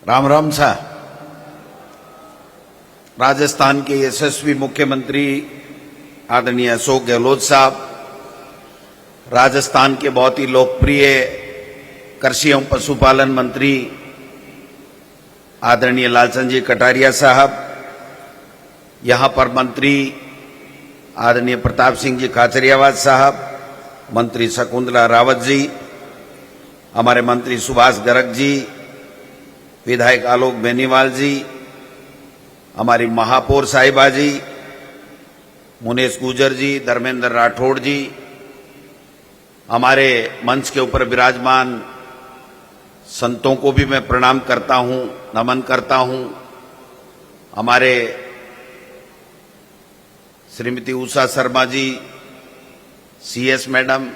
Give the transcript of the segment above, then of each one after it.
राम राम सा। राजस्थान के यशस्वी मुख्यमंत्री आदरणीय अशोक गहलोत साहब, राजस्थान के बहुत ही लोकप्रिय कृषि एवं पशुपालन मंत्री आदरणीय लालचंद जी कटारिया साहब, यहाँ पर मंत्री आदरणीय प्रताप सिंह जी खाचरियावाद साहब, मंत्री शकुंतला रावत जी, हमारे मंत्री सुभाष गर्ग जी, विधायक आलोक बेनीवाल जी, हमारी महापौर साहिबा जी, मुनेश गुजर जी, धर्मेंद्र राठौड़ जी, हमारे मंच के ऊपर विराजमान संतों को भी मैं प्रणाम करता हूं, नमन करता हूं। हमारे श्रीमती उषा शर्मा जी, सीएस मैडम,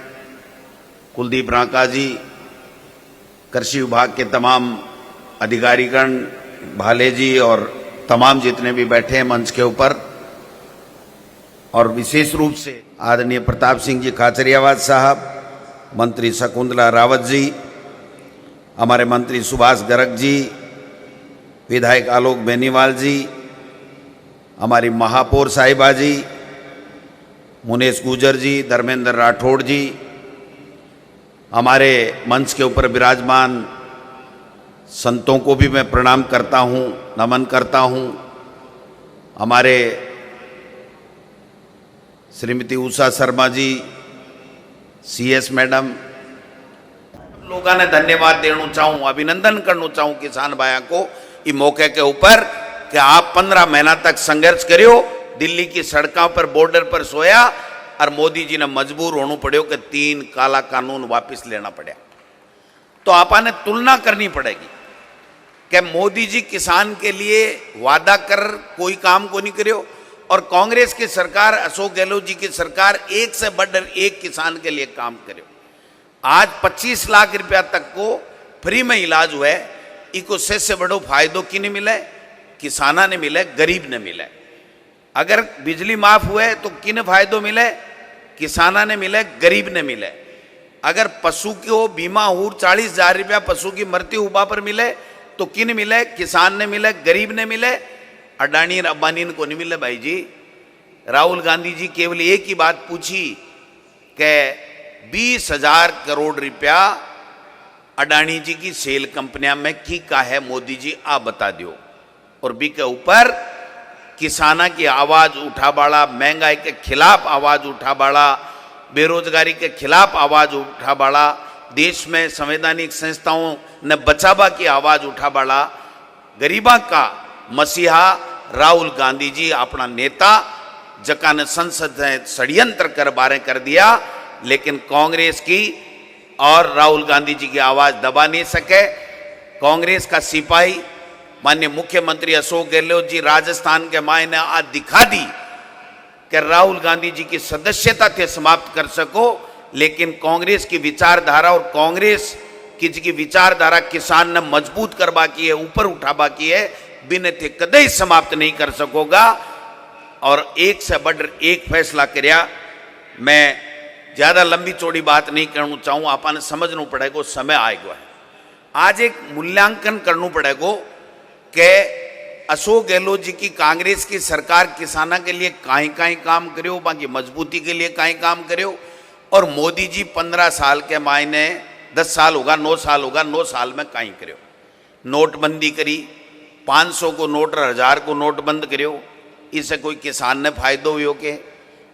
कुलदीप रांका जी, कृषि विभाग के तमाम अधिकारीगण, भाले जी और तमाम जितने भी बैठे हैं मंच के ऊपर, और विशेष रूप से आदरणीय प्रताप सिंह जी खाचरियावाद साहब, मंत्री शकुंतला रावत जी, हमारे मंत्री सुभाष गर्ग जी, विधायक आलोक बेनीवाल जी, हमारी महापौर साहिबा जी, मुनेश गुजर जी, धर्मेंद्र राठौड़ जी, हमारे मंच के ऊपर विराजमान संतों को भी मैं प्रणाम करता हूं, नमन करता हूं। हमारे श्रीमती उषा शर्मा जी, सीएस मैडम, लोगों ने धन्यवाद देना चाहूँ, अभिनंदन करना चाहूँ किसान भाइयों को इस मौके के ऊपर कि आप 15 महीना तक संघर्ष करियो, दिल्ली की सड़कों पर बॉर्डर पर सोया और मोदी जी ने मजबूर होना पड़ो कि 3 काला कानून वापस लेना पड़ा। तो आपने तुलना करनी पड़ेगी कि मोदी जी किसान के लिए वादा कर कोई काम को नहीं करियो और कांग्रेस की सरकार, अशोक गहलोत जी की सरकार एक से बढ़कर एक किसान के लिए काम करियो। आज 25 लाख रुपया तक को फ्री में इलाज हुआ है, इको से बड़ो फायदो किने मिले? किसाना ने मिले, गरीब ने मिले। अगर बिजली माफ हुए तो किन फायदो मिले? किसाना ने मिले, गरीब ने मिले। अगर पशु को बीमा हो 40,000 रुपया पशु की मृत्यु हुआ पर मिले तो किन मिले? किसान ने मिले, गरीब ने मिले। अडानी और अंबानी को नहीं मिले। भाई जी, राहुल गांधी जी केवल एक ही बात पूछी कि 20,000 करोड़ रुपया अडानी जी की सेल कंपनियां में की का है, मोदी जी आप बता दियो। और बी के ऊपर किसाना की आवाज उठा बाड़ा, महंगाई के खिलाफ आवाज उठा बाड़ा, बेरोजगारी के खिलाफ आवाज उठा बाड़ा, देश में संवैधानिक संस्थाओं ने बचावा की आवाज उठा बाड़ा। गरीबा का मसीहा राहुल गांधी जी अपना नेता जका ने संसद में षड्यंत्र कर बारे कर दिया, लेकिन कांग्रेस की और राहुल गांधी जी की आवाज दबा नहीं सके। कांग्रेस का सिपाही माननीय मुख्यमंत्री अशोक गहलोत जी राजस्थान के माय ने आज दिखा दी कि राहुल गांधी जी की सदस्यता थे समाप्त कर सको, लेकिन कांग्रेस की विचारधारा और कांग्रेस की विचारधारा किसान ने मजबूत करवा की है, ऊपर उठावा की है, बिन थे कदे समाप्त नहीं कर सकोगा। और एक से बढ़कर एक फैसला करया। मैं ज्यादा लंबी चौड़ी बात नहीं करना चाहूँ, आपने समझना पड़ेगा, समय आएगा। आज एक मूल्यांकन करना पड़ेगा कि अशोक गहलोत जी की कांग्रेस की सरकार किसानों के लिए काई काम करियो, बाकी मजबूती के लिए काई काम करियो, और मोदी जी 15 साल के मायने 10 साल होगा, 9 साल होगा, 9 साल में काई करियो। नोटबंदी करी, 500 को नोट और 1000 को नोट बंद करियो, इससे कोई किसान ने फायदो हुयो के?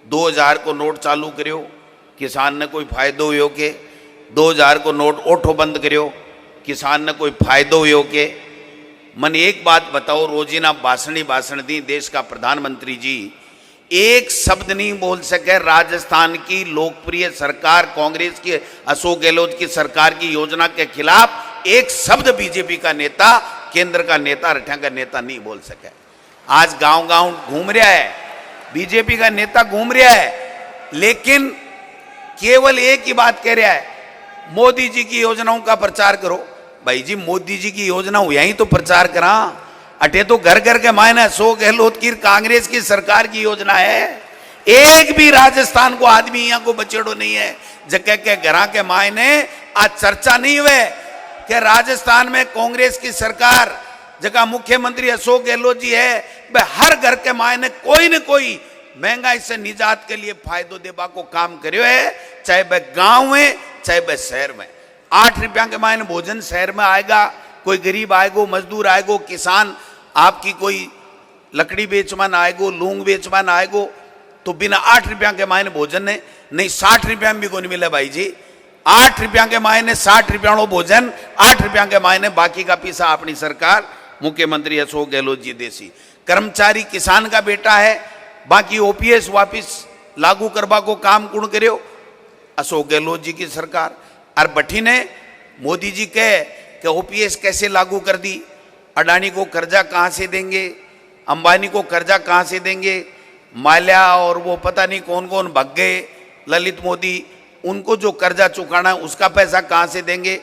2000 को नोट चालू करियो, किसान ने कोई फायदो हुयो के? 2000 को नोट ओठो बंद करियो, किसान ने कोई फायदो हुयो के? मन एक बात बताओ, रोजीना भाषण दी देश का प्रधानमंत्री जी, एक शब्द नहीं बोल सके राजस्थान की लोकप्रिय सरकार कांग्रेस की अशोक गहलोत की सरकार की योजना के खिलाफ एक शब्द बीजेपी का नेता, केंद्र का नेता, रठिया का नेता नहीं बोल सके। आज गांव-गांव घूम रहा है, बीजेपी का नेता घूम रहा है, लेकिन केवल एक ही बात कह रहा है, मोदी जी की योजनाओं का प्रचार करो। भाई जी, मोदी जी की योजना हुआ ही तो प्रचार करा, अटे तो घर घर के मायने अशोक गहलोत की कांग्रेस की सरकार की योजना है। एक भी राजस्थान को आदमी यहाँ को बचेड़ो नहीं है जगह के घर के मायने आज चर्चा नहीं हुए कि राजस्थान में कांग्रेस की सरकार जगह मुख्यमंत्री अशोक गहलोत जी है, वह हर घर के मायने कोई न कोई महंगाई से निजात के लिए फायदो देबा को काम करियो है, चाहे वह गांव में चाहे वह शहर में। 8 रुपया के मायने भोजन शहर में आएगा, कोई गरीब आएगो, मजदूर आएगो, किसान आपकी कोई लकड़ी बेचवान आएगो, लूंग बेचवान आएगो, तो बिना 8 रुपया के मायने भोजन ने नहीं 60 रुपया में भी कोई नहीं मिले भाई जी। 8 रुपया के मायने 60 रुपया भोजन, 8 रुपया के मायने बाकी का पैसा अपनी सरकार मुख्यमंत्री अशोक गहलोत जी देसी। कर्मचारी किसान का बेटा है, बाकी ओपीएस वापिस लागू करवा को काम कौन करियो? अशोक गहलोत जी की सरकार। और बठी ने मोदी जी कहे कि ओपीएस कैसे लागू कर दी, अडानी को कर्जा कहां से देंगे, अंबानी को कर्जा कहां से देंगे, माल्या और वो पता नहीं कौन कौन भग गए, ललित मोदी, उनको जो कर्जा चुकाना है उसका पैसा कहां से देंगे।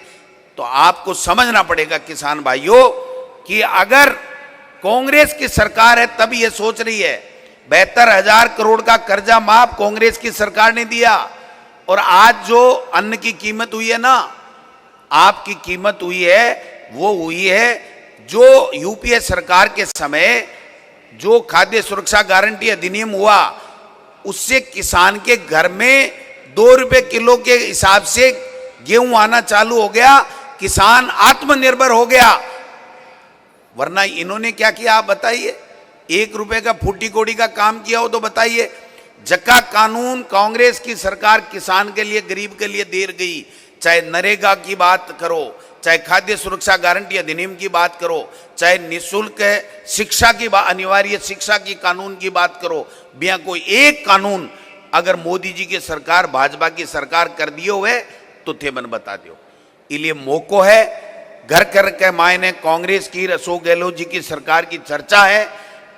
तो आपको समझना पड़ेगा किसान भाइयों कि अगर कांग्रेस की सरकार है तब ये सोच रही है, 72,000 करोड़ का कर्जा माफ कांग्रेस की सरकार ने दिया। और आज जो अन्न की कीमत हुई है ना, आपकी कीमत हुई है, वो हुई है जो यूपीए सरकार के समय जो खाद्य सुरक्षा गारंटी अधिनियम हुआ, उससे किसान के घर में 2 रुपए किलो के हिसाब से गेहूं आना चालू हो गया, किसान आत्मनिर्भर हो गया। वरना इन्होंने क्या किया आप बताइए? 1 रुपए का फूटी कोड़ी का काम किया हो तो बताइए। जक्का कानून कांग्रेस की सरकार किसान के लिए, गरीब के लिए देर गई, चाहे नरेगा की बात करो, चाहे खाद्य सुरक्षा गारंटी अधिनियम की बात करो, चाहे निःशुल्क शिक्षा की अनिवार्य शिक्षा की कानून की बात करो, बिना कोई एक कानून अगर मोदी जी की सरकार, भाजपा की सरकार कर दिए हुए तो थे मन बता दो। इसलिए मौको है, घर घर के मायने कांग्रेस की, अशोक गहलोत जी की सरकार की चर्चा है,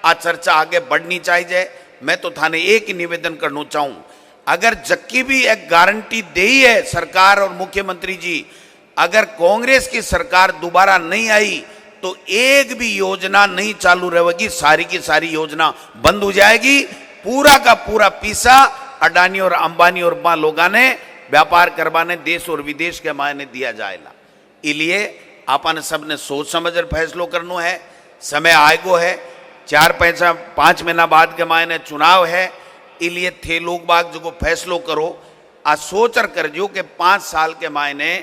आ चर्चा आगे बढ़नी चाहिए। मैं तो थाने एक ही निवेदन करना चाहूं, अगर जक्की भी एक गारंटी दे ही है सरकार और मुख्यमंत्री जी, अगर कांग्रेस की सरकार दोबारा नहीं आई तो एक भी योजना नहीं चालू रहेगी, सारी की सारी योजना बंद हो जाएगी। पूरा का पूरा पैसा अडानी और अंबानी और बा लोगा ने व्यापार करवाने देश और विदेश के मायने दिया जाएगा। इसलिए अपन सबने सोच समझ फैसलो करना है। समय आएगो है, 4-5 महीना बाद के मायने चुनाव है। इसलिए थे लोग बाग जो फैसलो करो, आ सोच कर जो कि 5 साल के मायने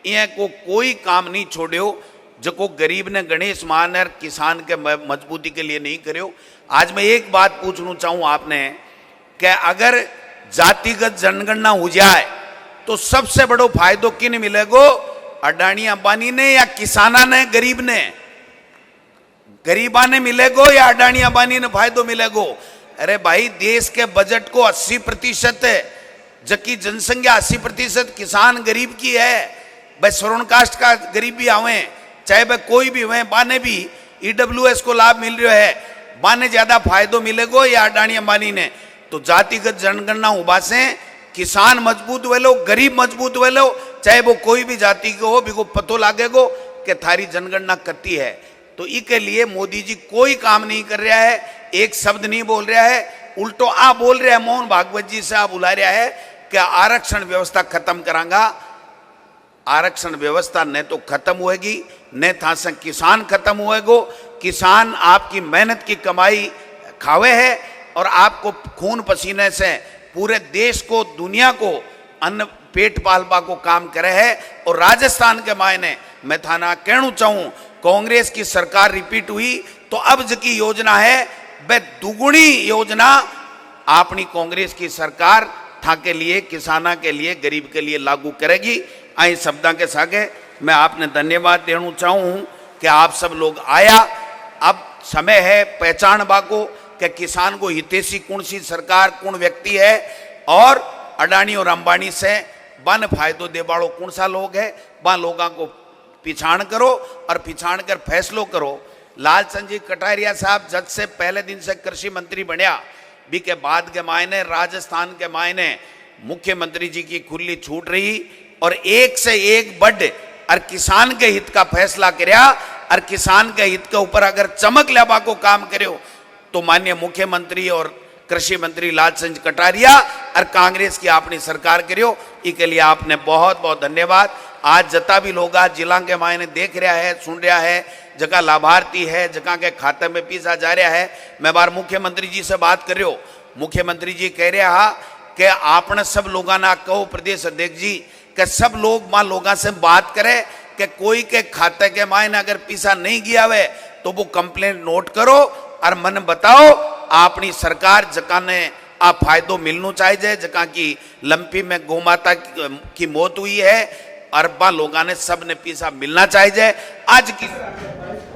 ये को कोई काम नहीं छोड़ो जो गरीब ने, गणेश मान और किसान के मजबूती के लिए नहीं करो। आज मैं एक बात पूछना चाहूँ आपने कि अगर जातिगत जनगणना हो जाए तो सबसे बड़ो फायदो किन मिलेगो? अडानी अंबानी ने या किसाना ने, गरीब ने? गरीबा ने मिलेगो या अडानी अंबानी ने फायदो मिलेगो? अरे भाई, देश के बजट को 80% जबकि जनसंख्या 80% किसान गरीब की है। भाई श्रवण कास्ट का गरीब भी आवे, चाहे वह कोई भी हुए, बाने भी ईडब्ल्यूएस को लाभ मिल रहा है, बाने ज्यादा फायदो मिलेगो या अडानी अंबानी ने? तो जातिगत जनगणना उबा से किसान मजबूत हुए लो, गरीब मजबूत हुए लो, चाहे वो कोई भी जाति को हो, भी को पतो लागेगो कि थारी जनगणना कत्ती है। तो इसके लिए मोदी जी कोई काम नहीं कर रहा है, एक शब्द नहीं बोल रहा है, उल्टो आ बोल रहा है, मोहन भागवत जी से आ बुला रहा है कि आरक्षण व्यवस्था खत्म करांगा। आरक्षण व्यवस्था न तो खत्म होएगी, न था से किसान खत्म होएगो। किसान आपकी मेहनत की कमाई खावे है और आपको खून पसीने से पूरे देश को, दुनिया को अन्न पेट पालवा को काम करे है। और राजस्थान के मायने मैं थाना कहना चाहूं, कांग्रेस की सरकार रिपीट हुई तो अब की योजना है वह दुगुनी योजना अपनी कांग्रेस की सरकार था के लिए, किसाना के लिए, गरीब के लिए लागू करेगी। आई शब्दा के सागे मैं आपने धन्यवाद देना चाहूँ कि आप सब लोग आया। अब समय है पहचान बाको कि किसान को हितैषी कौन सी सरकार, कौन व्यक्ति है, और अडानी और अंबानी से बन फायदो दे वालों कौन सा लोग है, वह लोगों को पिछाण करो और पिछाण कर फैसलो करो। लालचंद जी कटारिया साहब जब से पहले दिन से कृषि मंत्री बनया, भी के बाद के मायने राजस्थान के मायने मुख्यमंत्री जी की खुली छूट रही और एक से एक बढ़ और किसान के हित का फैसला करया और किसान के हित के ऊपर अगर चमक लेवा को काम करो तो माननीय मुख्यमंत्री और कृषि मंत्री लालचंद कटारिया और कांग्रेस की अपनी सरकार करो। इसके लिए आपने बहुत बहुत धन्यवाद। आज जता भी लोग आज जिला के मायने देख रहा है, सुन रहा है, जगह लाभार्थी है, जगह के खाते में पैसा जा रहा है। मैं बार मुख्यमंत्री जी से बात कर रहा हूँ, मुख्यमंत्री जी कह रहा कि आपने सब लोगों ने कहो प्रदेश अध्यक्ष जी कि सब लोग मां लोगों से बात करे कि कोई के खाते के मायने अगर पैसा नहीं गया हुए तो वो कंप्लेंट नोट करो और मन बताओ अपनी सरकार जका ने आ फायदो मिलना चाहिए, जका की लंपी में गौ माता की मौत हुई है, अरबा लोगों ने सब ने पैसा मिलना चाहिए। आज की